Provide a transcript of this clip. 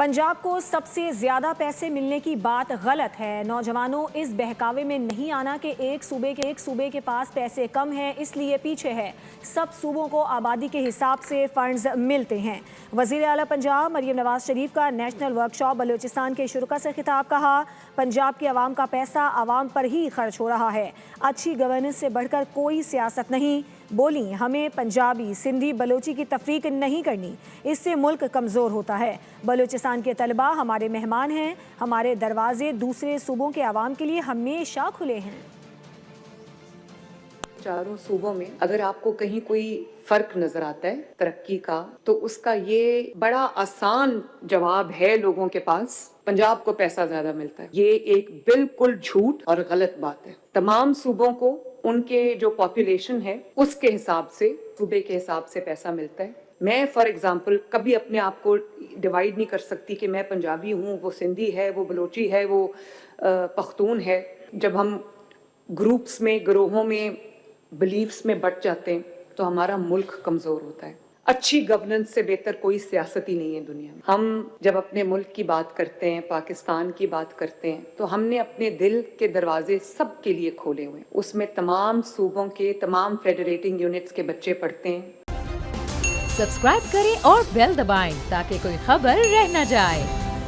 पंजाब को सबसे ज्यादा पैसे मिलने की बात गलत है। नौजवानों, इस बहकावे में नहीं आना कि एक सूबे के पास पैसे कम हैं इसलिए पीछे है। सब सूबों को आबादी के हिसाब से फंड्स मिलते हैं। वज़ीर आला पंजाब मरियम नवाज शरीफ का नेशनल वर्कशॉप बलूचिस्तान के शुरा से खिताब। कहा, पंजाब के अवाम का पैसा अवाम पर ही खर्च हो रहा है। अच्छी गवर्नेंस से बढ़कर कोई सियासत नहीं। बोली, हमें पंजाबी, सिंधी, बलोची की तफरीक नहीं करनी, इससे मुल्क कमज़ोर होता है। बलूचिस्तान के तलबा हमारे मेहमान हैं। हमारे दरवाजे दूसरे सूबों के अवाम के लिए हमेशा खुले हैं। चारों सूबों में अगर आपको कहीं कोई फर्क नजर आता है तरक्की का, तो उसका ये बड़ा आसान जवाब है लोगों के पास, पंजाब को पैसा ज्यादा मिलता है। ये एक बिल्कुल झूठ और गलत बात है। तमाम सूबों को उनके जो पॉपुलेशन है उसके हिसाब से, सूबे के हिसाब से पैसा मिलता है। मैं फॉर एग्जांपल कभी अपने आप को डिवाइड नहीं कर सकती कि मैं पंजाबी हूँ, वो सिंधी है, वो बलोची है, वो पख्तून है। जब हम ग्रुप्स में, गिरोहों में, बिलीव्स में बट जाते हैं तो हमारा मुल्क कमजोर होता है। अच्छी गवर्नेंस से बेहतर कोई सियासत ही नहीं है दुनिया में। हम जब अपने मुल्क की बात करते हैं, पाकिस्तान की बात करते हैं, तो हमने अपने दिल के दरवाजे सबके लिए खोले हुए हैं। उसमें तमाम सूबों के तमाम फेडरेटिंग यूनिट्स के बच्चे पढ़ते हैं। सब्सक्राइब करें और बेल दबाएं ताकि कोई खबर रह न जाए।